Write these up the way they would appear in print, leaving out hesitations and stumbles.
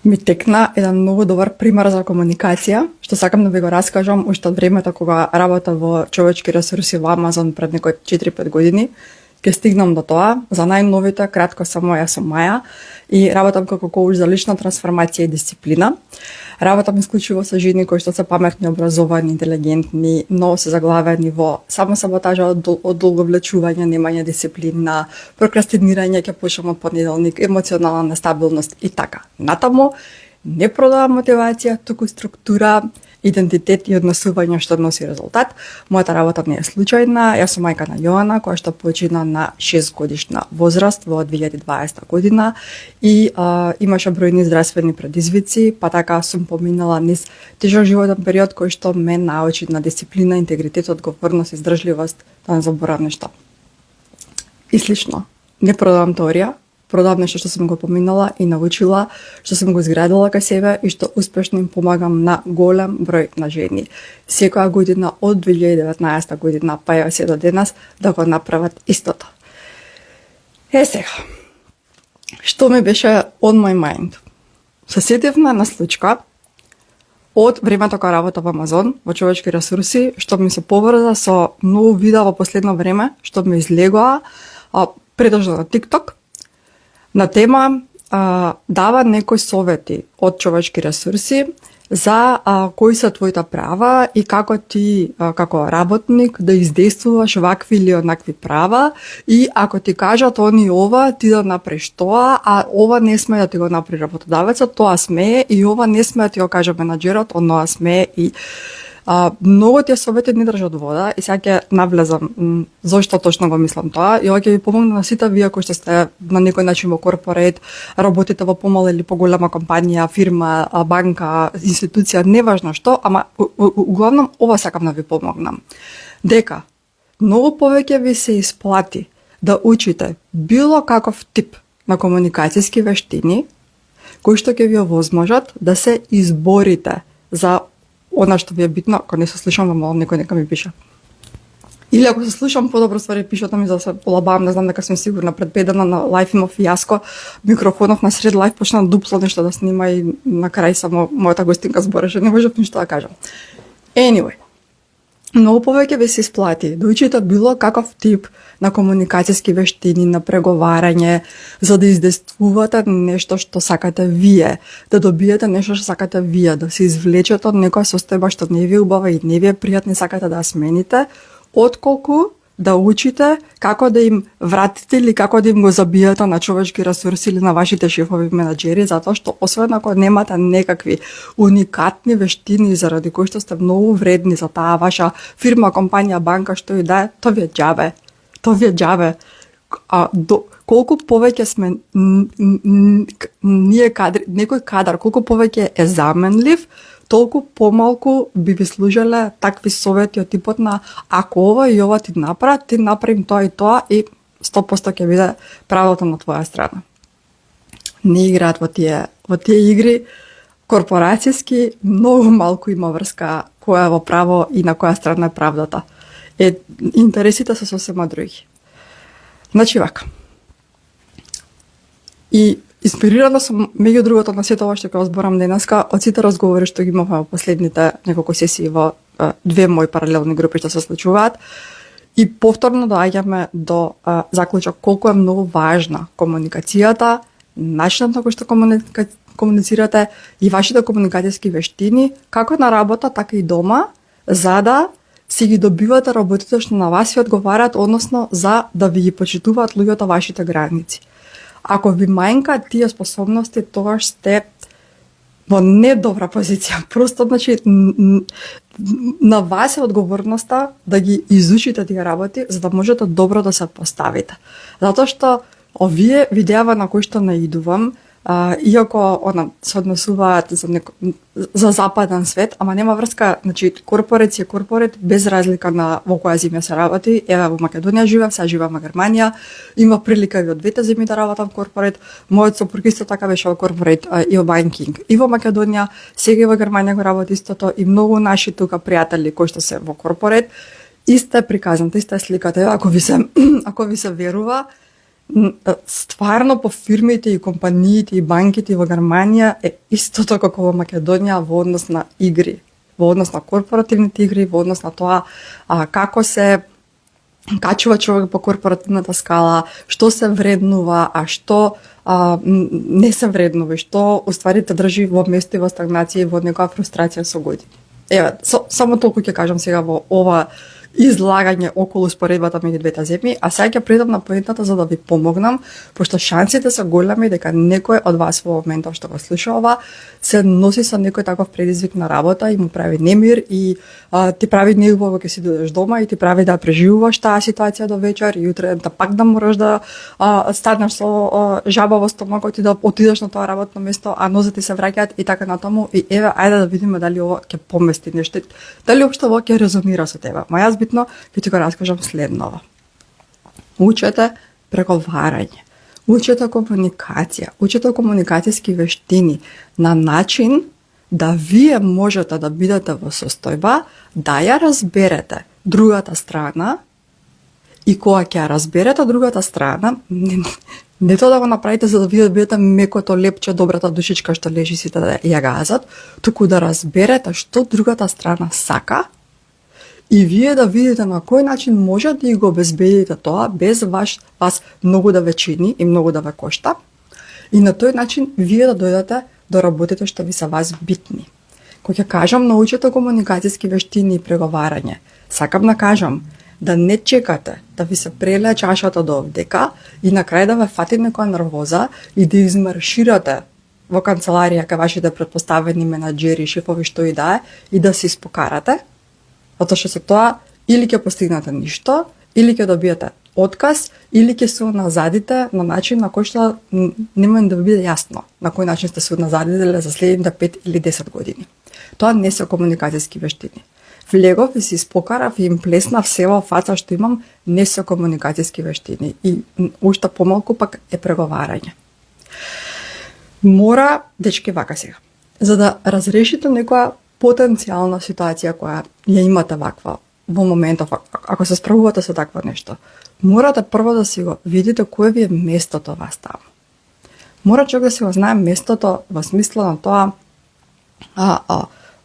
Ми текна еден многу добар пример за комуникација, што сакам да ви го раскажам уште од времето кога работев во човечки ресурси во Амазон пред некои 4-5 години. Ке стигнам до тоа, за најновите, кратко само јас сум Маја и работам како коуч за лична трансформација и дисциплина. Работам исклучиво со жени кои што се паметни, образовани, интелигентни, но се заглавени во самосаботажа, одолговлечување, немање дисциплина, прокрастинирање, ќе почнам од понеделник, емоционална нестабилност и така. Натаму не продавам мотивација, туку структура, идентитет и однесување што носи резултат. Мојата работа не е случајна. Јас сум мајка на Јоана, која што почина на 6 годишна возраст во 2020 година и имаше бројни здравствени предизвици, па така сум поминала низ тежок животен период кој што ме научи на дисциплина, интегритет, одговорност, издржливост, да не заборавам нешто. И слично. Не продавам теорија, продавам нешто што сум го поминала и научила, што сум го изградила кај себе и што успешно им помагам на голем број на жени. Секоја година од 2019 година па ја се до денес да го направат истото. Сега, што ми беше on my mind? Се сетив на една случка од времето кога работев во Амазон, во човечки ресурси, што ми се поврза со многу видеа во последно време, што ми излегоа, предажно на TikTok, на тема дава некои совети од човечки ресурси за кои се твоите права и како ти како работник да издействуваш вакви или онакви права и ако ти кажат они ова, ти да направиш тоа, а ова не сме да ти го направи работодавецот, тоа смее и ова не сме да ти го каже менаџерот, оноа смее и многу тие совети не држат вода и сега ќе навлезам зошто точно го мислам тоа и ова ќе ви помогне на сите вие кои што сте на некој начин во корпорет, работите во помала или поголема компанија, фирма, банка, институција, неважно што, ама углавном ова сакам да ви помогнам. Дека многу повеќе ви се исплати да учите било каков тип на комуникацијски вештини кои што ќе ви овозможат да се изборите за она што ви е битно. Ако не се слушам, да молам некој нека ми пише. Или ако се слушам, подобро ствари пишете ми за да се полабавам, не знам дека сум сигурна. Пред 5 дена на лајф имав фијаско, микрофонов на сред лајф почна дупло нешто да снима и на крај само мојата гостинка збореше, не можев ништо да кажам. Anyway, многу повеќе ви се исплати да учите било каков тип на комуникацијски вештини, на преговарање, за да издействувате нешто што сакате вие, да добиете нешто што сакате вие, да се извлечете од некоја состојба што не ви е убава и не ви е пријатна и сакате да ја смените, отколку да учите како да им вратите или како да им го забиете на човечки ресурси или на вашите шефови менаџери, затоа што освен ако немате некакви уникатни вештини заради кои што сте многу вредни за таа ваша фирма, компанија, банка, што и да е, тоа ви е џабе. Тоа ви е џабе. Колку повеќе сме ние кадри, некој кадар, колку повеќе е заменлив, толку помалку би ви служеле такви совети од типот на ако ова и ова ти направим тоа и 100% ќе биде правото на твоја страна. Не играат во тие игри корпорацијски, многу малку има врска која е во право и на која страна е правдата. Интересите се сосема други. Значи вака. И инспирирана сум, меѓу другото, на сето ова што ќе зборам денеска, од сите разговори што ги имавме во последните неколку сесии во две мои паралелни групи што се случуваат, и повторно доаѓаме до заклучок колку е многу важна комуникацијата, начинот на кој што комуницирате и вашите комуникацијски вештини, како на работа, така и дома, за да си ги добивате работите што на вас ви одговараат, односно за да ви ги почитуваат луѓето вашите граници. Ако ви мајнка тие способности, тогаш сте во недобра позиција. Просто, значи, на вас е одговорноста да ги изучите тие работи, за да можете добро да се поставите. Затоа што овие видеа на кои што наидувам, иако се однесуваат за западен свет, ама нема врска, значи корпорет е корпорет без разлика на во која земја се работи. Еве во Македонија живеам, сега живеам во Германија, има прилика и од двете земји да работам корпорет. Мојот сопруг исто така беше во корпорет и во банкинг. И во Македонија, сега и во Германија го работи истото и многу наши тука пријатели кои што се во корпорет, иста е приказната, иста е сликата. Ако ви се верува, стварно по фирмите и компаниите и банките во Германија е истото како во Македонија во однос на игри, во однос на корпоративните игри, во однос на тоа како се качува човек по корпоративната скала, што се вреднува, а што не се вреднува, што уствари те држи во место и во стагнација и во некоја фрустрација со години. Еве, само толку ќе кажам сега во ова излагање околу споредбата меѓу двете земји, а сега ќе придам на поентата за да ви помогнам, пошто шансите се големи дека некој од вас во моментов што го слуша ова се носи со некој таков предизвик на работа и му прави немир и ти прави неубаво кога си дојдеш дома и ти прави да преживуваш таа ситуација до вечер и утре да пак да мораш да станеш со жаба во стомакот и да отидеш на тоа работно место, а нозете се враќаат и така натаму и еве ајде да видиме дали ова ќе помести нешто, дали општо ова ќе резонира со тебе. Маја битно, ќе ти го раскажам следново. Учете преговарање, учете комуникација, учете комуникацијски вештини на начин да вие можете да бидете во состојба да ја разберете другата страна и кога ќе ја разберете другата страна, не тоа да го направите за да видите мекото лепче, добрата душичка што лежи сите да ја газат, туку да разберете што другата страна сака и вие да видите на кој начин може да го обезбедите тоа без вас многу да ве чини и многу да ве кошта. И на тој начин вие да дојдете до работите што ви се вас битни. Кога ќе кажам научете комуникацијски вештини и преговарање, сакам да кажам да не чекате да ви се прелее чашата до овдека и на крај да ве фати некоја нервоза и да измарширате во канцеларија кај вашите претпоставени менаџери, шефови што и да е и да се испокарате. Затоа што со тоа или ќе постигнете ништо, или ќе добиете отказ, или ќе се уназадите на начин на кој што нема да ви биде јасно на кој начин сте се уназадиле за следните 5 или 10 години. Тоа не се комуникацијски вештини. Влегов и се испокарав и им плеснав се во фаца што имам, не се комуникацијски вештини и уште помалку пак е преговарање. Мора, дечки, вака сега, за да разрешите некоја потенцијална ситуација која ја имате ваква во моментов, ако се справувате со такво нешто, морате прво да си го видите кое ви е местото вас таму. Мора човек да си го знае местото во смисла на тоа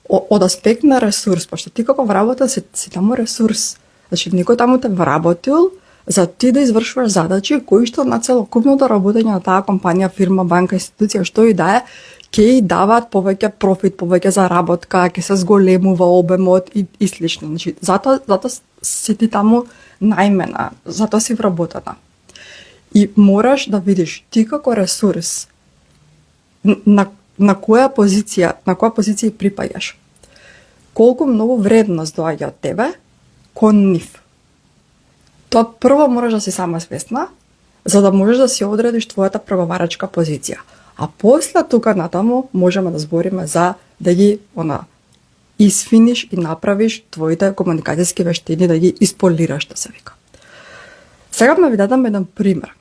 од аспект на ресурс, пошто ти како вработа си таму ресурс. Значи, некој таму те вработил за ти да извршуваш задачи кои што на целокупното работење на таа компанија, фирма, банка, институција, што и да е, ќе даваат повеќе профит, повеќе заработка, ќе се зголемува обемот и слично. Значи, затоа си ти таму најмена, затоа си вработена. И мораш да видиш ти како ресурс на која позиција припаѓаш. Колку многу вредност доаѓа од тебе кон нив. Тоа прво мораш да си сама свесна, за да можеш да си одредиш твојата преговарачка позиција. А после тука натаму можеме да збориме за да ги изфиниш и направиш твоите комуникацијски вештини, да ги isполираш, што се вика. Сега да ви дадам еден пример.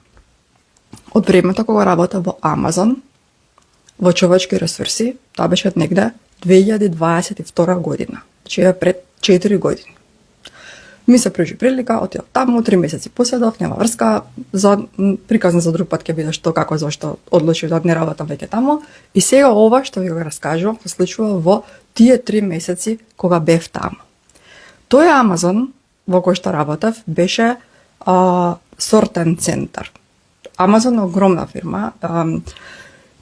Од времето кога работев во Амазон, во човечки ресурси, тоа беше негде 2022 година, че е пред 4 години. Ми се прижи прилика, отидов таму, 3 месеци поседов, нема врска, приказна за друг пат ќе биде што, како, зашто одлучив да не работам веќе таму. И сега ова што ви го раскажувам се случува во тие 3 месеци кога бев таму. Тој Амазон во кој што работев беше сортен центар. Амазон е огромна фирма.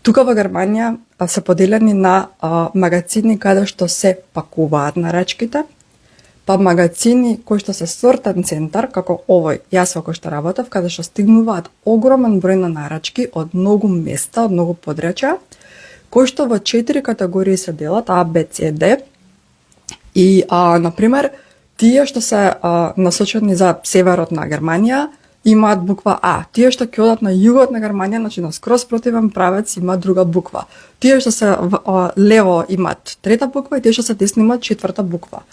Тука во Германија се поделени на магазини каде што се пакуваат нарачките, па магазини кои што се сортен центар, како овој, јас во кој што работев, каде што стигнуваат огромен број на нарачки од многу места, од многу подрачја, кои што во 4 категории се делат, А, Б, С, Д. И, например, тие што се насочени за северот на Германија, имаат буква А. Тие што ќе одат на југот на Германија, значи на скроз противен правец, имаат друга буква. Тие што се лево имаат трета буква и тие што се десно имаат четврта буква.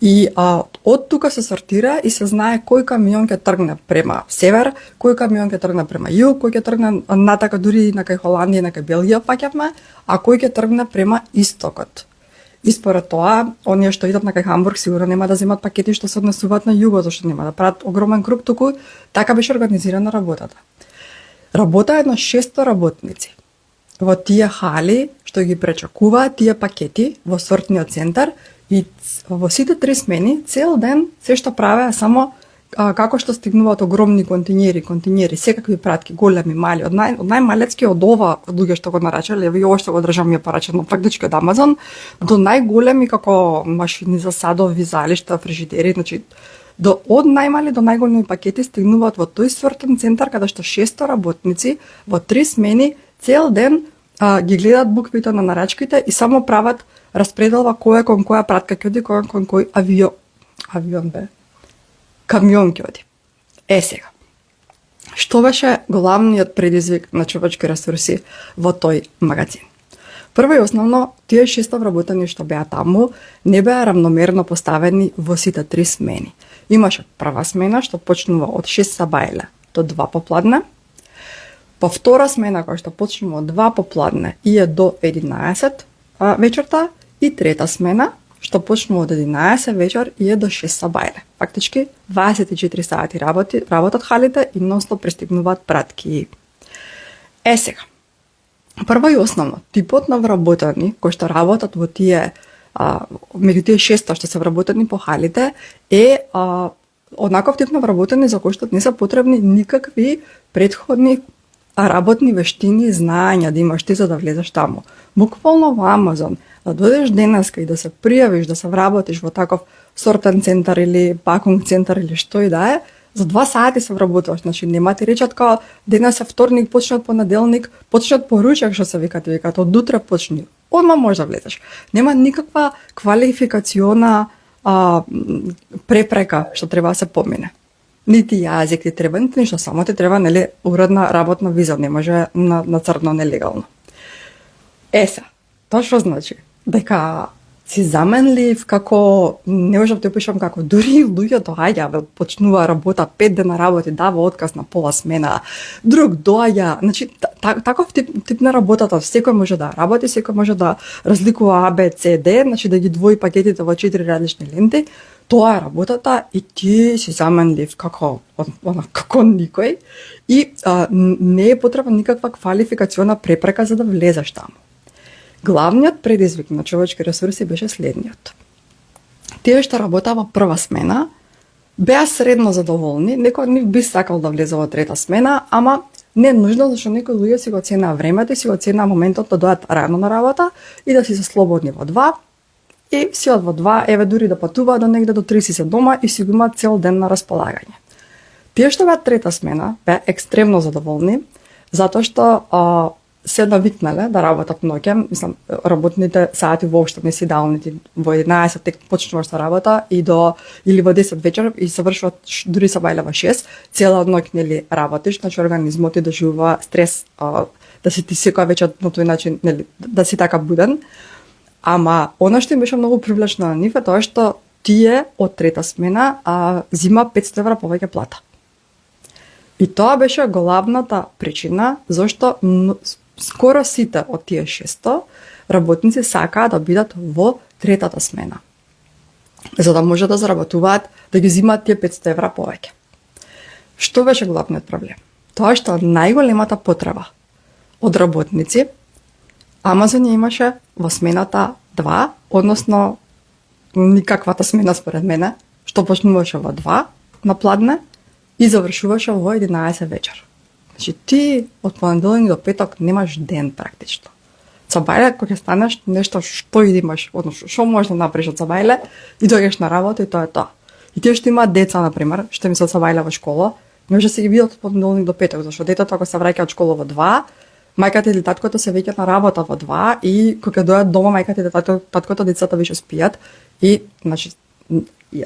И од тука се сортира и се знае кој камион ќе тргне према север, кој камион ќе тргне према југ, кој ќе тргне натака дури на кај Холандија, на кај Белгија паќавме, а кој ќе тргне према истокот. И според тоа, оние што идат на кај Хамбург сигурно нема да земат пакети што се однесуваат на југот, зашто нема да прават огромен круг, туку така беше организирана работата. Работа едно 600 работници во тие хали што ги пречакуваат тие пакети во сортниот центар и во сите 3 смени цел ден се што правеа само како што стигнуваат огромни континери, секакви пратки, големи, мали, од најмалецки од ова луѓе што го нарачале, и ова што го држам ја порачено фактички од Амазон, до најголеми како машини за садови, залишта, фрижидери, значи од најмали до најголеми пакети стигнуваат во тој сортен центар каде што 600 работници во 3 смени цел ден ги гледаат буквите на нарачките и само прават распределва која кон која пратка ќе оди, која кон кој камион ќе оди. Сега, што беше главниот предизвик на човечки ресурси во тој магазин? Прво и основно, тие 600 вработени што беа таму не беа равномерно поставени во сите 3 смени. Имаше прва смена што почнува од 6 сабајле до 2 попладне, по втора смена која што почнува од 2 попладне и е до 11 вечерта, и трета смена што почнува од 11 вечер и е до 6 сабајле. Фактички 24 сати работат халите и нонстоп пристигнуваат пратки. Сега, прво и основно, типот на вработени кои што работат во тие меѓу тие 600 што се вработени по халите е однаков тип на вработени за кои што не се потребни никакви претходни работни вештини и знаења да имаш ти за да влезеш таму. Буквално во Амазон, да дојдеш денеска и да се пријавиш, да се вработиш во таков сортен центар или пакунг центар или што и да е, за 2 сати се вработуваш. Значи нема ти речат као денес е вторник, почне од понеделник, почне од поручак што се викат од утре почни. Одма можеш да влезеш. Нема никаква квалификациона препрека што треба да се помине. Нити јазик ти треба, нити ништо, само ти треба уредна работна виза, не може на црно нелегално. Тоа што значи? Дека си заменлив, како не можам да ти опишам како дури луѓе доаѓа, почнува работа 5 дена работи, дава отказ на пола смена, друг доаѓа, значи таков тип на работата, секој може да работи, секој може да разликува А, Б, С, Д, значи да ги двои пакетите во 4 различни ленти. Тоа е работата и ти си заменлив како никој и не е потребна никаква квалификациона препрека за да влезеш таму. Главниот предизвик на човечки ресурси беше следниот. Тие што работаа во прва смена беа средно задоволни, некој од нив би сакал да влезе во трета смена, ама не нужно, зашто некои луѓе си го ценеа времето и си го ценеа моментот да дојдат рано на работа и да си се слободни во 2 и си од во 2, еве дури да патуваат до негде до 3 си дома и си го имаат цел ден на располагање. Тие што беа трета смена беа екстремно задоволни, затоа што се навикнале да работат ноќе, мислам, работните сати воопшто не се идеални, во 11 тек почнуваш да работа и или во 10 вечер и завршува дури сабајле во 6, цела ноќ нели работиш, значи организмот ти доживува стрес, да си ти секоја вечер на тој начин нели да си така буден. Ама она што им беше многу привлечно на нив е тоа што тие од трета смена зима 500 евра повеќе плата. И тоа беше главната причина зашто скоро сите од тие 600 работници сакаат да бидат во третата смена. За да може да заработуваат, да ги зимаат тие 500 евра повеќе. Што беше главниот проблем? Тоа што најголемата потреба од работници Амазон ја имаше во смената 2, односно никаквата смена според мене, што почнуваше во 2 на пладне и завршуваше во 11 вечер. Значи ти од понеделник до петок немаш ден практично. Сабајле кога ќе станеш нешто што и имаш, односно што можеш да направиш од сабајле и доаѓаш на работа и тоа е тоа. И тие што имаат деца на пример, што им се сабајле во школа, може да се ги видат од понеделник до петок, зашто детето ако се враќа од школа во 2, мајката или таткото се веќе на работа во 2 и кога доаѓаат дома мајката или таткото децата више спијат и значи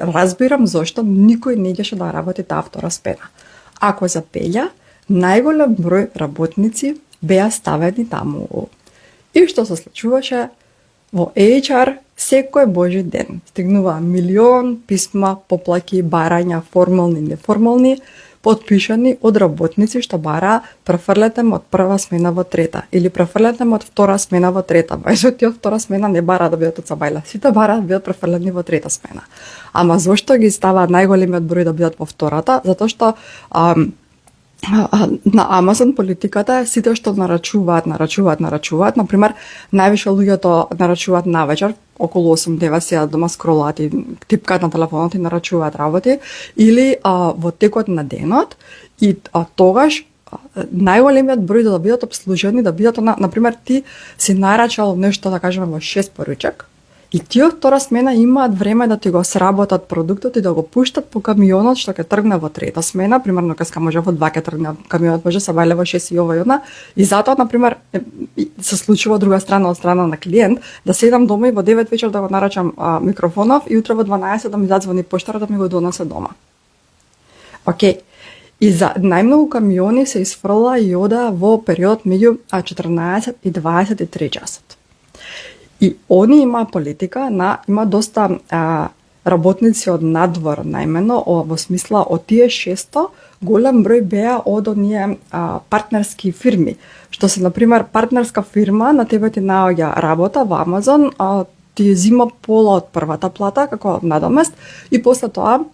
разбирам зошто никој не идеше да работи таа втора смена. Ако запеља, најголем број работници беа ставени таму. И што се случуваше? Во HR секој божи ден стигнува милион писма, поплаки, барања, формални, неформални, потпишани од работници што бара префрлете ме од прва смена во трета или префрлете ме од втора смена во трета. Бајзо тие од втора смена не бара да бидат од сабајле, сите бара да бидат префрлени во трета смена. Ама зошто ги ставаат најголемиот број да бидат во втората? Затоа што на Амазон политиката е сите што нарачуваат. Например, највише луѓето нарачуваат навечер, околу 8-9 сеат дома скролаат и типкаат на телефонот и нарачуваат работи, или во текот на денот, и тогаш најголемиот број да бидат обслужени, да бидат, например, ти си нарачал нешто, да кажеме, во 6 поручак, и тие од втора смена имаат време да ти го сработат продуктот и да го пуштат по камионот што ќе тргне во трета смена, примерно каска може во 2 ќе тргне камионот, може се вале во 6 и ова и одна. И затоа, например, се случува од друга страна, од страна на клиент, да седам дома и во 9 вечер да го нарачам микрофонов и утре во 12 да ми задзвони поштар да ми го донесе дома. Океј. И за најмногу камиони се изфрла и ода во период меѓу 14 и 23 часот. И они има политика има доста работници од надвор, наимено во смисла од тие 600 голем број беа од оние партнерски фирми, што се, например, партнерска фирма на тебе ти наоѓа работа во Амазон, ти зима пола од првата плата како надомест и после тоа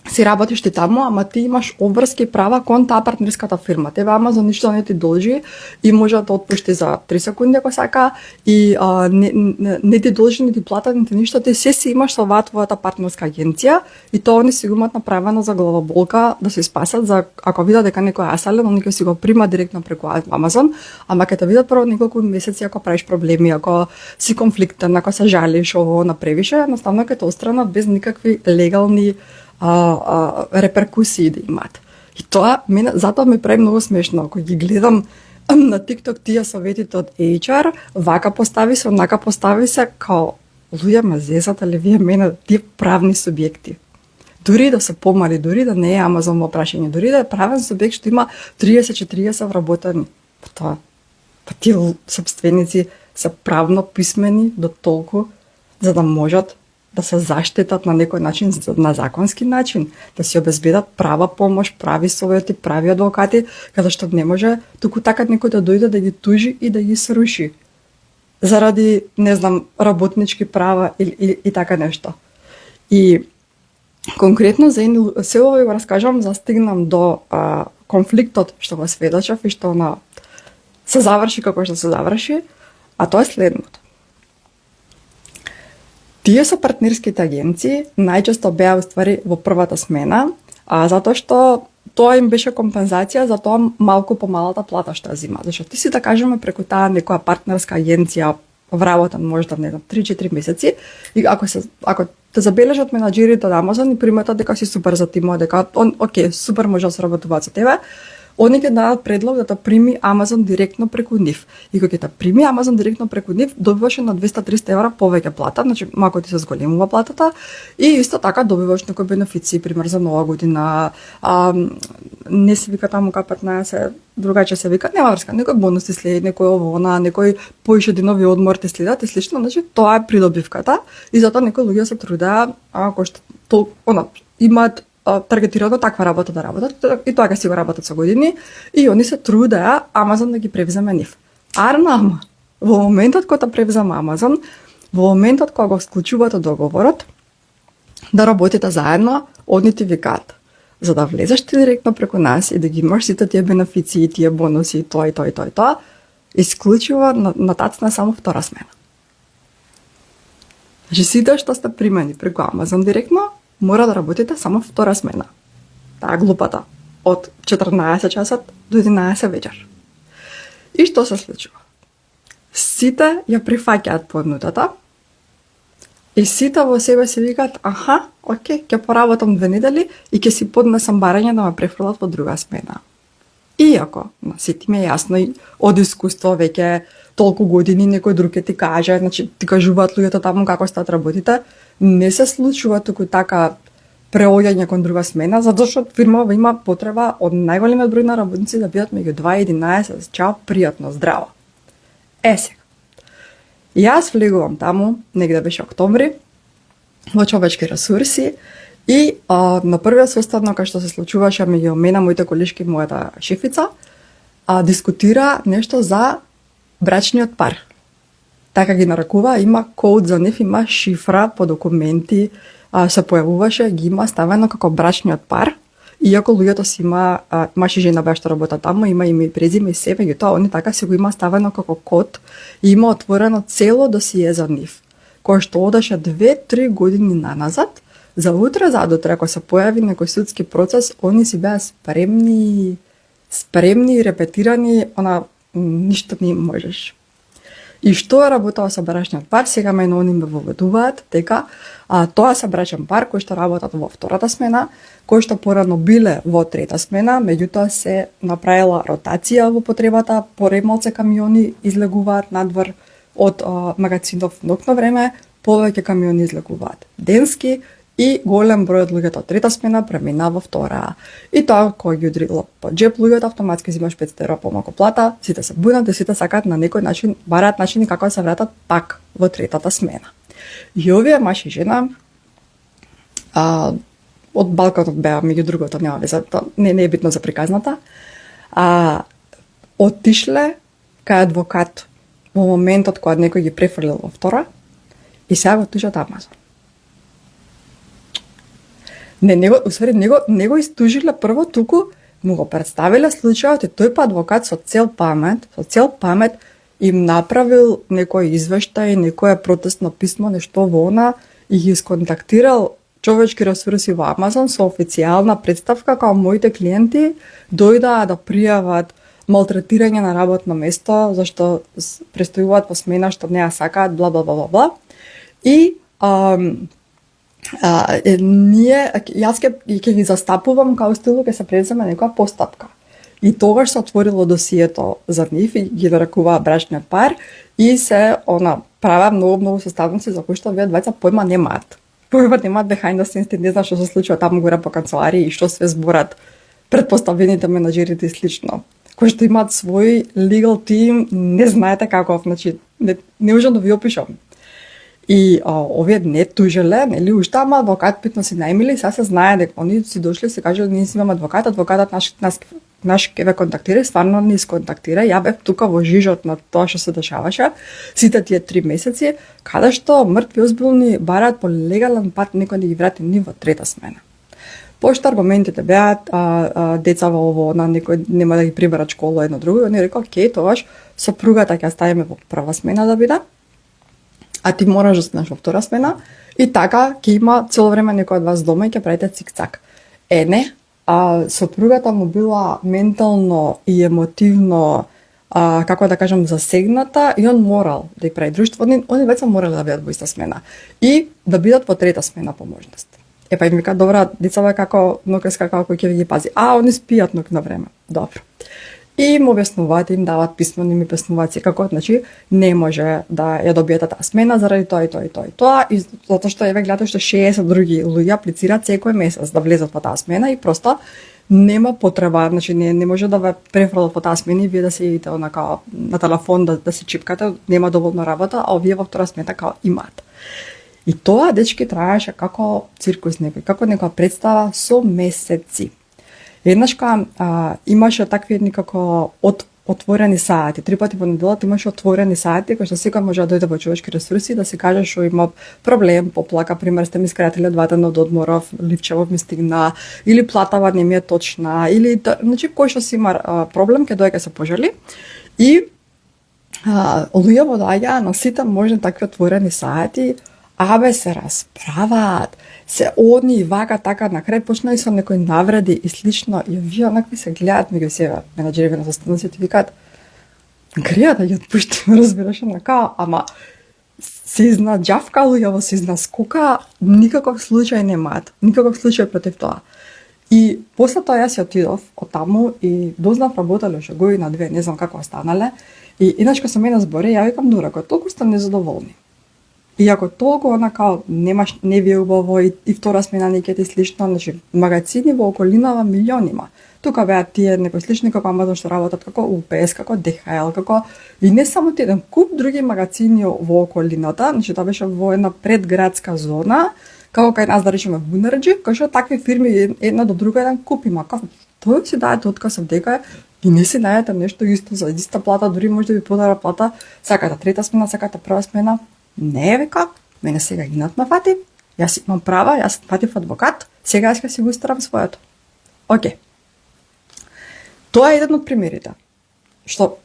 си работиш ти таму, ама ти имаш обврски права кон таа партнерската фирма. Тебе Амазон ништо не ти должи и може да те отпушти за 3 секунди ако сака и не ти должи, не ти плата, не ти ништо. Ти се си имаш со твојата партнерска агенција и тоа они си го имаат направено за главоболка да се спасат, за ако видат дека некој е асален, они ќе си го прима директно преку Амазон, ама ќе те видат прво неколку месеци ако правиш проблеми, ако си конфликтен, ако се жалиш, ово направише, едноставно ќе те отстранат без никакви легални реперкусии да имаат. И тоа затоа ми прави многу смешно ако ги гледам на TikTok тие советите од HR, вака постави се, онака постави се, као луѓе ме зезат, али вие мене тие правни субјекти. Дури да се помали, дури да не е Амазон во прашање, дури да е правен субјект што има 30-40 вработени. Тоа тие собственици се правно писмени до толку за да можат да се заштитат на некој начин, на законски начин, да си обезбедат права помош, прави совети, прави адвокати, каде што не може туку така некој да дојде да ги тужи и да ги сруши заради, не знам, работнички права и така нешто. И конкретно за се ова го раскажам, застигнам до конфликтот што го сведочав и што се заврши како што се заврши, а тоа е следното. Тие со партнерските агенции најчесто беа уствари во првата смена, затоа што тоа им беше компензација за тоа малку помалата плата што ја зима. Зашто ти си, да кажеме, преку таа некоја партнерска агенција вработен можда не 3-4 месеци и ако те забележат менаџерите од Амазон и приметат дека си супер за тимот, дека окей, супер може да се работуваат со тебе, они ќе дадат предлог да те прими Амазон директно преку нив. И кога ќе те прими Амазон директно преку нив, добиваш на 200-300 евра повеќе плата, значи малку ти се зголемува платата и исто така добиваш некои бенефиции, пример за нова година, не се вика таму К15, другаче се вика, нема врска, некои бонуси следи, некој овона, некој поише денови одмор те следат и слично, значи тоа е придобивката и затоа некои луѓе се трудеа, кои што имаат таргетирано таква работа да работат и тоа ќе си го работат со години и они се трудеа Амазон да ги превземе нив. Арнама, во моментот кога те превземе Амазон, во моментот кога го склучувате договорот да работите заедно, они ти викаат за да влезеш ти директно преку нас и да ги имаш сите тие бенефиции, тие бонуси, тоа, исклучува на тацна само втора смена. Значи сите што сте примени преку Амазон директно, мора да работите само втора смена. Таа глупата. Од 14 часот до 11 вечер. И што се случува? Сите ја прифаќаат понудата и сите во себе си викаат, окей, ќе поработам 2 недели и ќе си поднесам барање да ме префрлат во друга смена. Иако, сите ми е јасно и од искуство веќе толку години некој друг ќе ти каже, значи ти кажуваат луѓето таму како стаат работите, не се случува туку така преоѓање кон друга смена, затоа што фирмава има потреба од најголемиот број на работници да бидат меѓу 2 и 11, чао, пријатно, здраво. Сега. Јас влегувам таму, негде беше октомври, во човечки ресурси и на првиот состанок кај што се случуваше меѓу мене, моите колешки и мојата шефица, дискутира нешто за брачниот пар. Така ги нарекува, има код за нив, има шифра по документи, се појавуваше, ги има ставено како брачниот пар Иако луѓето си имаше жена баш што работа таму, има име и презиме и се, меѓутоа они така си го има ставено како код и има отворено цело досие за нив, кој што одеше 2-3 години наназад, за утре задутре, ако се појави некој судски процес, они си беа спремни и репетирани, ништо не им можеш. И што е работава со брачниот пар, сега мене они ме воведуваат дека тоа се брачен пар кој што работат во втората смена, кој што порано биле во трета смена, меѓутоа се направила ротација во потребата, поремалце камиони излегуваат надвор од магазинов ноќно време, повеќе камиони излегуваат денски и голем број од луѓето од трета смена премина во втора. И тоа кој ги удрило по джеп луѓето, автоматски зимаш 500 евра помалку плата, сите се будат и сите сакаат на некој начин, бараат начини како да се вратат пак во третата смена. И овие маж и жена од Балканот беа, меѓу другото, нема веза, не е битно за приказната, отишле кај адвокат во моментот кога некој ги префрлил во втора и сега го тужат Амазон. Него истужиле прво туку, му го представиле случајот и тој па адвокат со цел памет им направил некој извештај, некое протестно писмо, нешто во она и ги сконтактирал човечки ресурси во Амазон со официјална представка како моите клиенти дојдаа да пријават малтретирање на работно место, зашто престојуваат во смена што не ја сакаат, бла бла бла бла бла. И јас ќе ги застапувам као стилу ќе се преземе некоја постапка. И тогаш се отворило досието за нив и ги нарекуваа брачниот пар и се праваа многу составници за кои што овие двајца појма немаат. Појма немаат behind the scenes, не знаат што се случува таму горе по канцеларии и што све зборат претпоставените менаџерите и слично. Кои што имаат свој legal team, не знаете како, значи не можам да ви опишам. И овие не тужеле, нели уште, ама адвокат питно си најмили, сега се знае дека они си дошли, се кажа ние си имаме адвокатот наш ке ве контактира, стварно ни сконтактира, ја бев тука во жижот на тоа што се дешаваше, сите тие 3 месеци, каде што мртви озбилни бараат по легален пат некој да ги врати ни во трета смена. Пошто аргументите беат, деца во ово, некој нема да ги приберат школа едно друго, и они рекоа, окей, тогаш сопругата ќе ставиме во прва смена да биде, а ти мораш да станеш во втора смена и така ќе има цело време некој од вас дома и ќе правите цик-цак. Не, сопругата му била ментално и емотивно, како да кажам, засегната и он морал да ја прави друштво. Они веќе морале да бидат во иста смена и да бидат во трета смена по можност. Па им вика, добра, децава како нокреска како ќе ви ги пази. Они спијат на време. Добро. И им објаснуваат, им дават писмено, им објаснуваат секако, значи не може да ја добиете таа смена заради тоа и тоа и тоа и тоа, и затоа што еве гледате што 60 други луѓе аплицираат секој месец да влезат во таа смена и просто нема потреба, значи не може да ве префрлат во таа смена и вие да седите онака на телефон да се чипкате, нема доволно работа, а овие во втора смена како имаат. И тоа, дечки, траеше како циркус некој, како некоја представа со месеци. Еднаш имаше такви едни како отворени сати, 3 пати во неделата имаше отворени сати, кои што секој може да дојде во човечки ресурси да се каже што има проблем, поплака, пример сте ми скратиле 2 дена од одморов, ливчевов ми стигна, или платава не ми е точна, или значи кој што си има проблем ќе дојде се пожали. И луѓе доаѓаа на сите можни такви отворени сати, се расправаат, се одни и вака така, на крај почна и со некои навреди и слично, и вие онакви се гледаат меѓу себе, менаџери на состаноците и викаат, греа да ја отпуштиме, разбираш, онака, ама се изна џавкалујаво, се изна скока, никаков случај немаат, никаков случај против тоа. И после тоа јас ја отидов од таму и дознав работеле уште година 2, не знам како останале, и иначе кога со мене збори, ја викам, дура, кој толку сте незадоволни. И ако толку онака немаш, не ви е убаво и втора смена не ќе ти слично, значи магазини во околинава милиони има. Тука беа тие некои слични како Амазон што работат како UPS, како DHL, како и не само тие, еден куп други магазини во околината, значи тоа беше во една предградска зона, како кај нас да речеме Бунарџи, кај што такви фирми една до друга еден куп има. Тој си даде отказ дека и не си најдете нешто исто за иста плата, дури може да ви подара плата, сакате трета смена, сакате прва смена. Не, века, мене сега гинат ме фати, јас имам права, јас фатив адвокат, сега јас ќе си го истерам своето. Океј. Тоа е еден од примерите. Што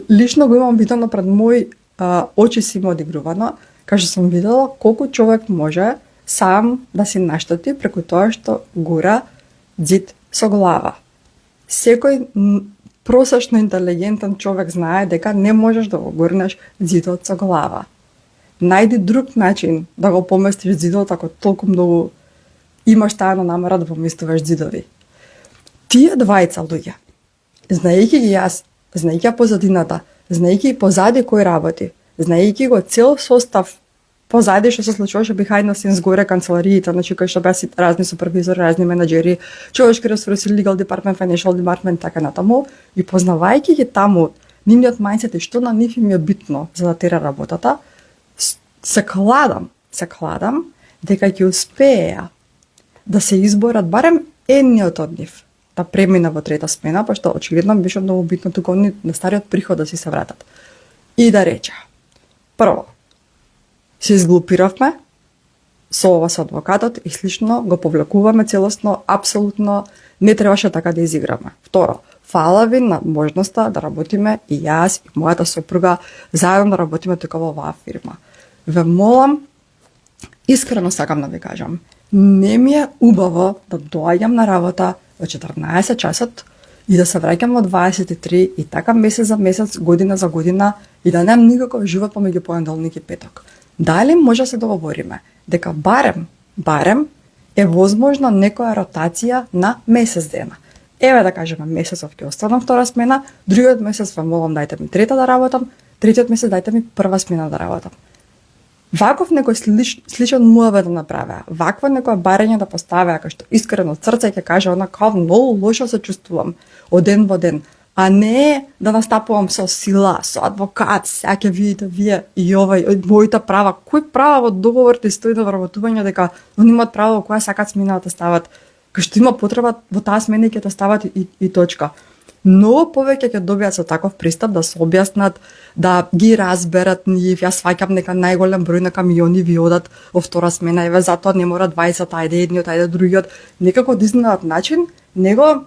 лично го имам видено пред мои очи си има одигрувано, кај што сум видела колку човек може сам да си наштети преку тоа што гура ѕид со глава. Секој просечно интелигентен човек знае дека не можеш да го гурнеш ѕидот со глава. Најди друг начин да го поместиш ѕидот ако толку многу имаш тајна намера да поместуваш ѕидови. Тие двајца луѓе, знаејќи ги јас, знаејќи ја позадината, знаејќи позади кој работи, знаејќи го цел состав позади што се случуваше behind the scenes горе канцелариите, значи кај што беа разни супервизори, разни менаџери, човечки ресурси, legal department, financial department, така натаму, и познавајќи ги таму нивниот мајндсет и што на нив им е битно за да тера работата, се кладам дека ќе успееа да се изборат барем едниот од нив да премина во трета смена, пошто очигледно беше многу битно тука они на стариот приход да си се вратат. И да рече, прво, се изглупиравме со ова со адвокатот и слично го повлекуваме целосно, апсолутно не требаше така да изиграме. Второ, фала ви на можноста да работиме и јас и мојата сопруга заедно да работиме тука во оваа фирма. Ве молам, искрено сакам да ви кажам, не ми е убаво да доаѓам на работа во 14 часот и да се враќам во 23 и така месец за месец, година за година и да немам никаков живот помеѓу понеделник и петок. Дали може да се договориме дека барем е возможно некоја ротација на месец дена. Еве да кажеме месецов ќе останам втора смена, другиот месец ве молам дајте ми трета да работам, третиот месец дајте ми прва смена да работам. Ваков некој сличен муаве да направеа, вакво некоја барање да поставеа, кај што искрено од срце ќе каже она како многу лошо се чувствувам од ден во ден, а не да настапувам со сила, со адвокат, сега ќе видите вие и овај, моите права, кој права во договорите стои на вработување дека они имаат право во која сакат смена да стават, кај што има потреба во таа смена ќе да стават и точка. Многу повеќе ќе добијат со таков пристап да се објаснат, да ги разберат нив. Јас сваќам нека најголем број на камиони ви одат во втора смена, еве затоа не мора 20, ајде едниот, ајде другиот, некако да изнаат начин, него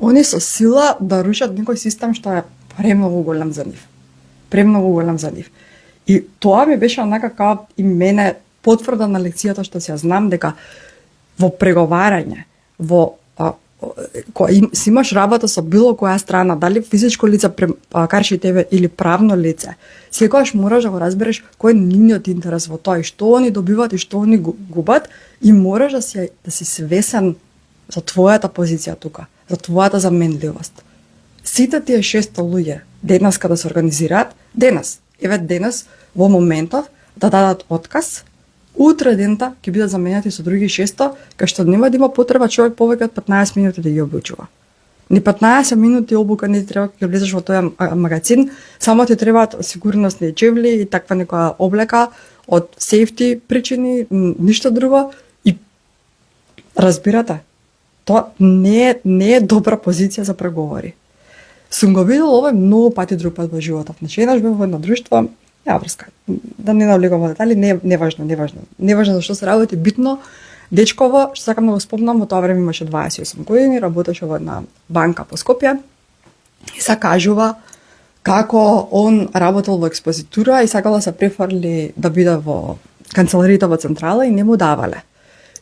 они со сила да рушат некој систем што е премногу голем за нив. Премногу голем за нив. И тоа ми беше онака како и мене потврда на лекцијата што си ја знам дека во преговарање, во кој си имаш работа со било која страна, дали физичко лице карши тебе или правно лице, секогаш мораш да го разбереш кој е нивниот интерес во тоа и што они добиваат и што они губат и мораш да си свесен за твојата позиција тука, за твојата заменливост. Сите тие 600 луѓе денес кога се организираат, денес во моментов да дадат отказ, утре дента ќе бидат заменети со други 600, кај што нема да има потреба човек повеќе од 15 минути да ги обучува. Ни 15 минути обука не треба кога влезеш во тој магазин, само ти требаат сигурносни чевли и таква некоја облека од safety причини, ништо друго и разбирате, тоа не е добра позиција за преговори. Сум го видел ова многу пати друг пат во животот. Значи еднаш бев во едно друштво, врска, да не навлегувам во детали, не важно зашто се работи, битно, дечково, што сакам да го спомнам, во тоа време имаше 28 години, работеше во една банка по Скопје и се кажува како он работел во експозитура и сакал да се префарли да биде во канцеларијата во Централа и не му давале.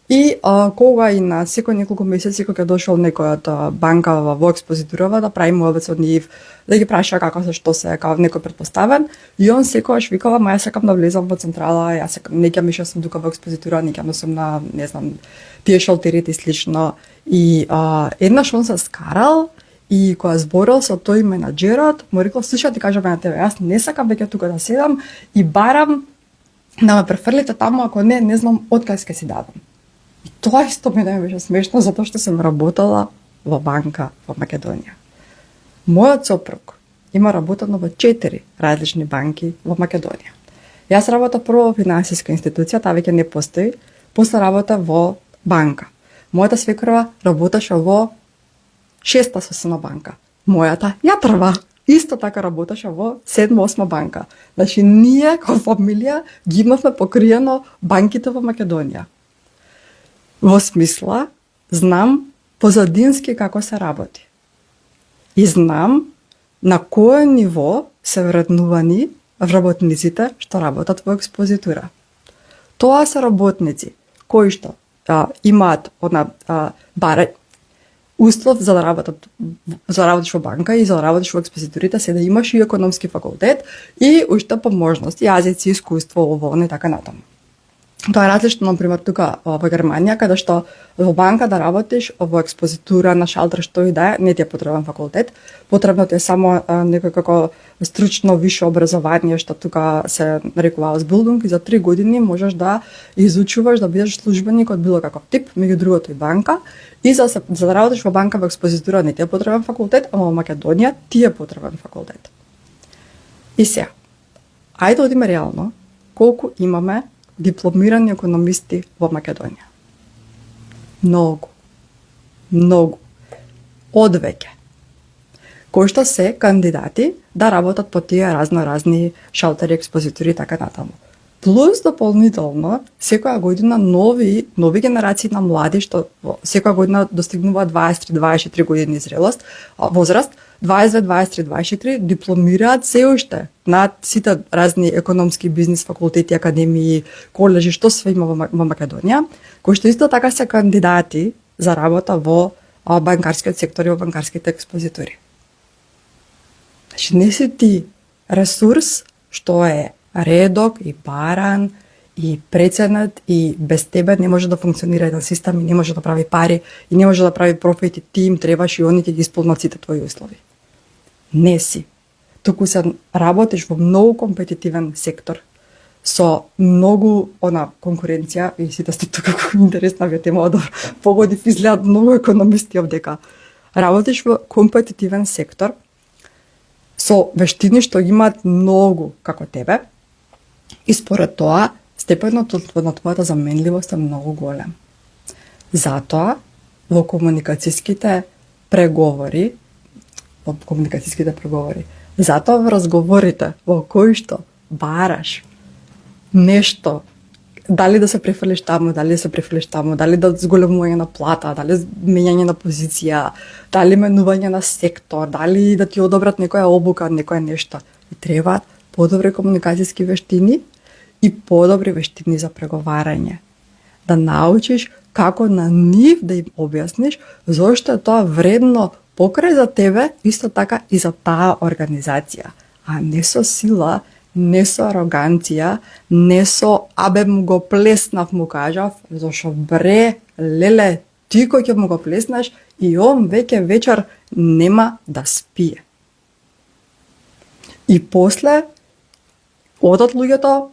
И кога и на секој неколку месеци кога дошол некој од банка во експозитурава да прави муавет од нив, да ги праша како се што се, како некој предпоставен, и он секогаш викава, ма јас сакам да влезам во Централа, јас сакам, не ќе миша сум тука во експозитура, не ќе да сум на, не знам, тие шалтерите и слично. И еднаш он се скарал и кога зборел со тој менаџерот, му рекол, слушај, ти кажам на тебе, јас не сакам веќе тука да седам и барам да ме префрлите таму, ако не знам откај ќе си дадам. И тоа исто ми беше смешно, затоа што сум работела во банка во Македонија. Мојот сопруг има работено во 4 различни банки во Македонија. Јас работам прво во финансиска институција, таа веќе не постои, после работа во банка. Мојата свекрва работеше во 6-та соседна банка. Мојата јатрва исто така работеше во 7-8 банка. Значи, ние како фамилија ги имавме покриено банките во Македонија. Во смисла, знам позадински како се работи. И знам на кое ниво се вреднувани работниците што работат во експозитура. Тоа се работници кои што имаат услов за да работиш во банка и за да работиш во експозитурите се да имаш и економски факултет и уште по можности јазици, искуство, ово и така натаму. Тоа е различно, например, тука во Германија, каде што во банка да работиш, во експозитура, на шалтер, што и да е, не ти е потребен факултет, потребно ти е само некој како стручно висше образование, што тука се нарекува Ausbildung, и за 3 години можеш да изучуваш, да бидеш службеник од било каков тип, меѓу другото и банка, и за да работиш во банка во експозитура не ти е потребен факултет, а во Македонија ти е потребен факултет. И сега, ајде да одиме реално, колку имаме дипломирани економисти во Македонија. Многу. Одвеќе. Кои што се кандидати да работат по тие разни шалтери, експозитури и така натаму. Плюс дополнително, секоја година нови генерации на млади што секоја година достигнуваат 23-24 години возраст, 22, 23, 24 дипломираат се уште на сите разни економски бизнис факултети, академии, коледжи, што све има во Македонија, кои што исто така се кандидати за работа во банкарскиот сектор и во банкарските експозитури. Значи, не си ти ресурс што е редок и баран и преценет и без тебе не може да функционира еден систем и не може да прави пари и не може да прави профит и ти им требаш и они ќе ги исполнат сите твои услови. Не си. Туку се работиш во многу компетитивен сектор со многу конкуренција и сите сте тука како интересна ви тема да погодив изгледат многу економисти овдека. Работиш во компетитивен сектор со вештини што ги имаат многу како тебе и според тоа степенот на твојата заменливост е многу голем. Затоа во комуникацијските преговори, затоа во разговорите во кои што бараш нешто, дали да се префрлиш таму, дали да зголемување на плата, дали менјање на позиција, дали менување на сектор, дали да ти одобрат некоја обука, некоја нешто. И требаат подобри комуникацијски вештини и подобри вештини за преговарање. Да научиш како на нив да им објасниш зошто е тоа вредно покрај за тебе, исто така и за таа организација. А не со сила, не со ароганција, не со абе му го плеснав му кажав, зашо бре, леле, ти кој ќе му го плеснаш и он веќе вечер нема да спие. И после одат луѓето,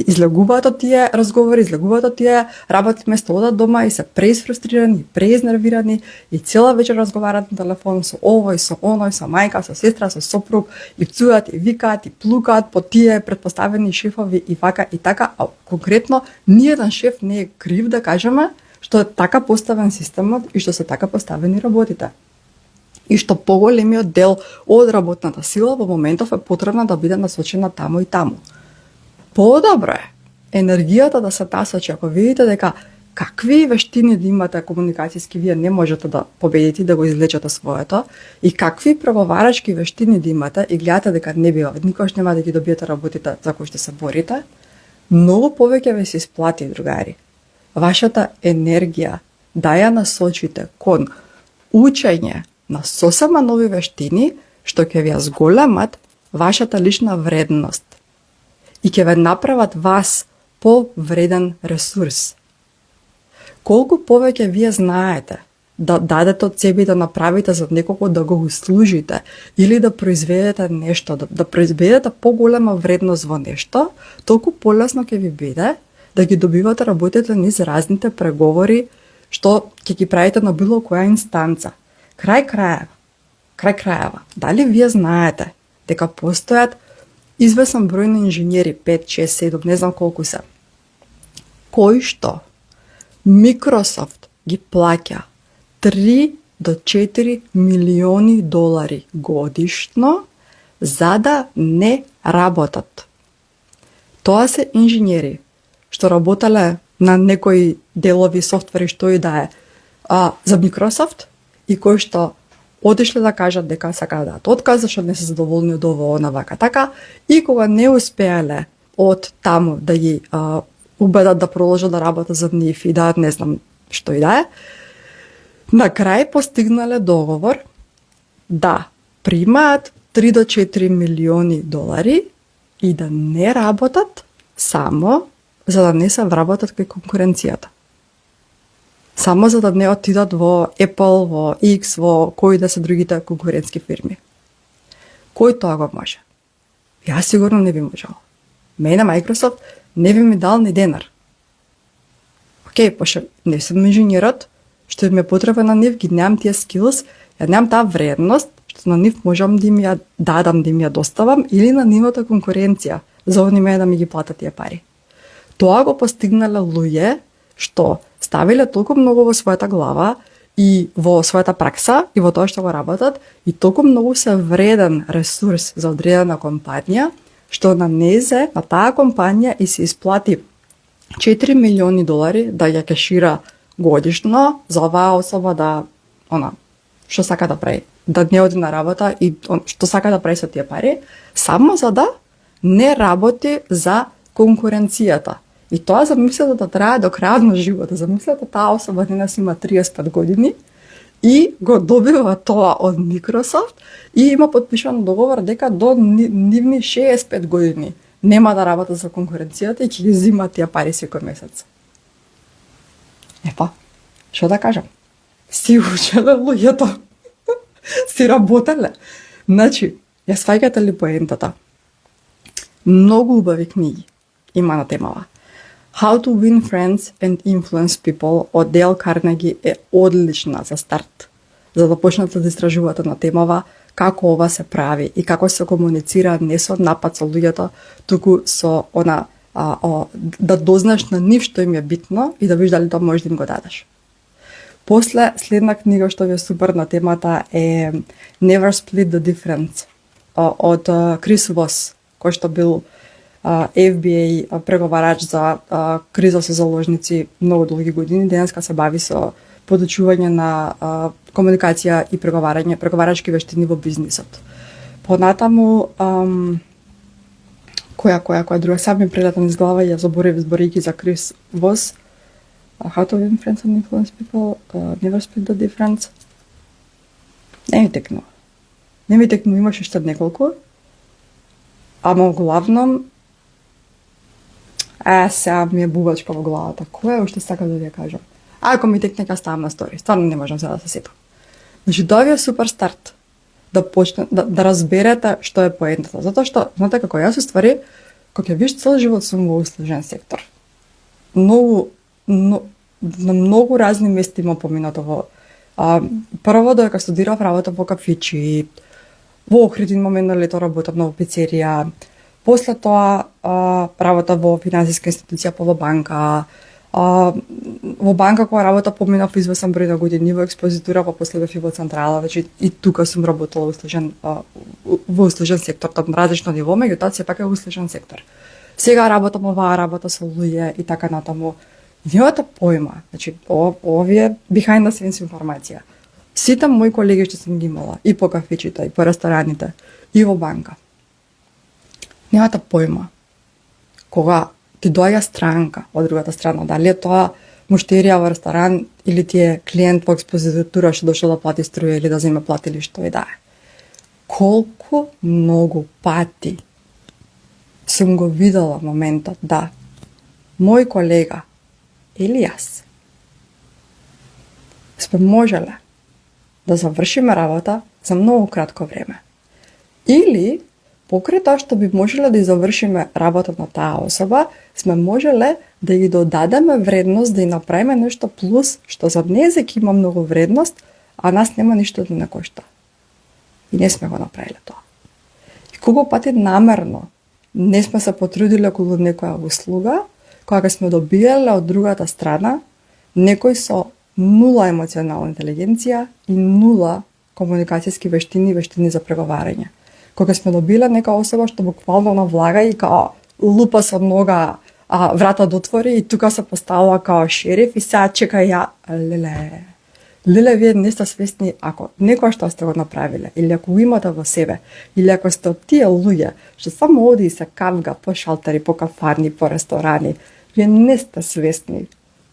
излегуваат од тие разговори, излегуваат од тие работни места, одат дома и се преисфрустрирани, преизнервирани и цела вечер разговараат на телефон со овој, со оној, со мајка, со сестра, со сопруг и пцуат, и викаат, и плукаат по тие претпоставени шефови и вака и така, а конкретно ниеден шеф не е крив да кажеме што е така поставен системот и што се така поставени работите. И што поголемиот дел од работната сила во моментов е потребна да биде насочена таму и таму. Подобро е енергијата да се насочи, ако видите дека какви вештини да имате комуникацијски, вие не можете да победите, да го излечете своето, и какви преговарачки вештини да имате и гледате дека не бива, никош нема да ги добиете работите за кои што се борите, многу повеќе ви се исплати, другари. Вашата енергија да ја насочите кон учење на сосема нови вештини, што ќе ви ја зголемат вашата лична вредност и ќе ве направат вас повреден ресурс. Колку повеќе вие знаете да дадете од себе и да направите за некого да го услужите или да произведете нешто, да произведете поголема вредност во нешто, толку полесно ќе ви биде да ги добивате работите низ разните преговори што ќе ги правите на било која инстанца. Крај крајава, дали вие знаете дека постојат извесен број на инженери, 5, 6, 7, не знам колку се, кои што Microsoft ги плаќа 3 до 4 милиони долари годишно за да не работат. Тоа се инженери што работеле на некои делови софтвери што и да е, за Microsoft и кои што отишле да кажат дека сакаат да дадат отказ, зашто не се задоволни од ово, она, вака, така, и кога не успеале од таму да ги убедат да продолжат да работат за нив и да не знам што и да е, на крај постигнале договор да примаат 3 до 4 милиони долари и да не работат само за да не се вработат кај конкуренцијата. Само за да не отидат во Apple, во X, во кои да се другите конкурентски фирми. Кој тоа го може? Јас сигурно не би можел. Мене Microsoft не би ми дал ни денар. Океј, пошто не сум инженерот, што ми е потребен на нив, ги немам тие skills, ја немам таа вредност, што на нив можам да им ја дадам, да им ја доставам, или на нивната конкуренција, за они мене да ми ги платат тие пари. Тоа го постигнале луѓе што ставиле толку многу во својата глава и во својата пракса и во тоа што го работат и толку многу се вреден ресурс за одредена компанија, што на незе, на таа компанија и се исплати 4 милиони долари да ја кешира годишно за оваа особа да, што сака да прави, да не оди на работа и што сака да прави со тие пари, само за да не работи за конкуренцијата. И тоа замислете да трае до крајот на животот. Замислете таа особа денес има 35 години и го добива тоа од Microsoft и има подпишан договор дека до нивни 65 години нема да работат за конкуренцијата и ќе ги зима тие пари секој месец. Епа, што да кажам? Си учеле луѓето. Си работеле. Значи, ја сваќате ли поентата? Многу убави книги има на темава. How to Win Friends and Influence People од Дейл Карнеги е одлична за старт, за да почнете да истражувате на темава како ова се прави и како се комуницира не со напад со луѓето, туку со да дознаеш на нив што им е битно и да видиш дали тоа можеш да им го дадеш. После, следна книга што ви е супер на темата е Never Split the Difference од Крис Вос, кој што бил FBA преговарач за криза со заложници многу долги години, денеска се бави со подучување на комуникација и преговарачки вештини во бизнисот. Понатаму, која друга, сам ми прелета низ глава и ја заборев зборики за Крис Вос. How to Win Friends and Influence People, Never Split the Difference. Не ми текнува, имаше уште неколку. Ама главном, сега ми е бубачка во главата. Која уште сакам да ви ја кажам? Ако ми текне, ќе ставам на стори. Стварно не можам сега да се сетам. Значи, тоа ви е супер старт. Да разберете што е поентата. Затоа што, знаете како јас уствари, кога ќе виж цел живот сум во услужен сектор. На многу разни места има поминато во. Прво додека студирав работа во кафичи, во Охридин момент на лето работам во пицерија, после тоа работа во финансиска институција по банка, во банка која работа поминав извесен број на години во експозитура, па после бев и во централа, значи и тука сум работела во услужен сектор, на различно ниво, меѓутоа сепак е услужен сектор. Сега работам оваа работа со луѓе и така натаму. Немате појма, значи овие behind the scenes информација. Сите мои колеги што сум ги имала и по кафичите, и по рестораните, и во банка. Немате појма кога ти доаѓа странка од другата страна, дали е тоа муштерија во ресторан или ти е клиент во експозитура што дошол да плати струја или да земе плати или што и да е. Колку многу пати сум го видела моментот да мој колега или јас сме можеле да завршиме работа за многу кратко време. Или, покрај тоа што би можеле да завршиме работа на таа особа, сме можеле да ги додадеме вредност, да ја направиме нешто плюс, што за незе ќе има многу вредност, а нас нема ништо да не кошта. И не сме го направиле тоа. И колку пати намерно не сме се потрудиле околу некоја услуга, кога сме добиеле од другата страна некој со нула емоционална интелигенција и нула комуникацијски вештини за преговарање. Кога сме добиле нека особа што буквално навлага и као лупа со нога врата да отвори и тука се поставува као шериф и сега чека ја, леле, Леле, вие не сте свесни ако некоја што сте го направиле, или ако го имате во себе, или ако сте од тие луѓе што само оди и се кавга по шалтери, по кафарни, по ресторани, вие не сте свесни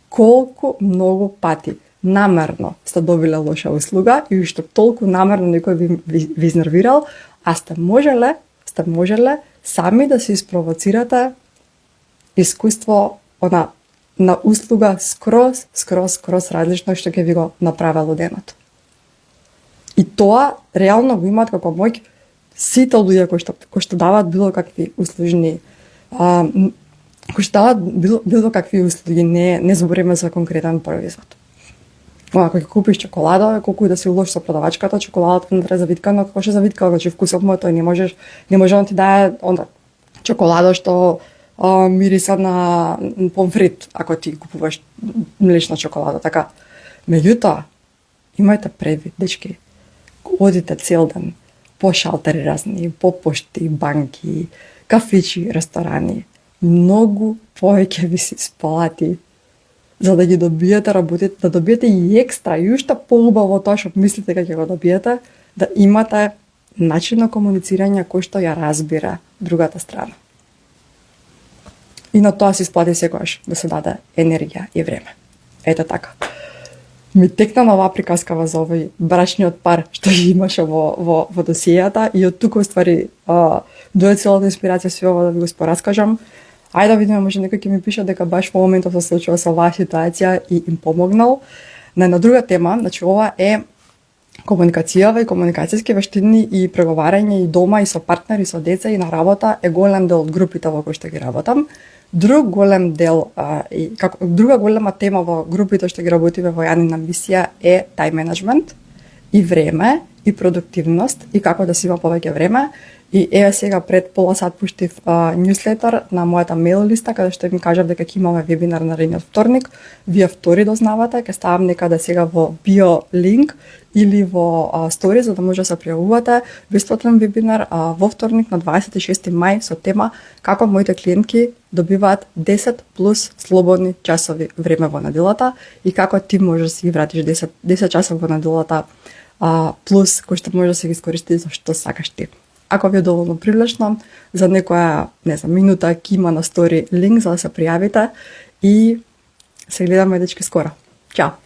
колку многу пати намерно сте добиле лоша услуга и уште толку намерно некој ви изнервирал, а сте можеле сами да се испровоцирате искуство на услуга скроз различно што ќе ви го направело денот. И тоа реално го имаат како моќ сите луѓе кои што даваат било какви услужни кои што даваат било какви услуги, не збориме за конкретен производ. Ако ќе купиш чоколада, колку и да си уложиш со продавачката, чоколадата внатре завиткана, како што завиткала, значи вкусот му е тој, не може да ти дае онда чоколада што мириса на помфрит, ако ти купуваш млечна чоколада, така. Меѓутоа, имајте предвид, дечки, одите цел ден по шалтери разни, по пошти, банки, кафичи, ресторани, многу повеќе ви се исплати за да ги добиете работите, да добиете и екстра, и уште поубаво тоа што мислите дека ќе го добиете, да имате начин на комуницирање кој што ја разбира другата страна. И на тоа се исплати секогаш да се даде енергија и време. Ете така. Ми текна на оваа приказкава за овој брачниот пар што имаше во досијата и од тука уствари дое целата инспирација се ова да ви го спораскажам. Ајде да видиме, може некој ќе ми пише дека баш во моментов се случува со оваа ситуација и им помогнал. На една друга тема, значи ова е комуникацијава и комуникацијски вештини и преговарање и дома и со партнери, со деца и на работа е голем дел од групите во кои што ги работам. Друга голема тема во групите што ги работиме во Јанина мисија е тајм менеджмент и време и продуктивност и како да си има повеќе време. И еве сега пред пола сат пуштив ньюслетер на мојата мейл листа каде што им кажав дека ќе имаме вебинар наредниот вторник. Вие втори дознавате, ќе ставам некаде сега во био линк или во стори за да може да се пријавувате. Бесплатен вебинар во вторник на 26 мај со тема како моите клиентки добиваат 10 плюс слободни часови време во неделата и како ти можеш да си ги вратиш 10 часови во неделата плюс кои што може да се ги искористи за што сакаш ти. Ако ви е доволно привлечно, за некоја, минута ќе има на стори линк за да се пријавите и се гледаме дечки скоро. Ćao!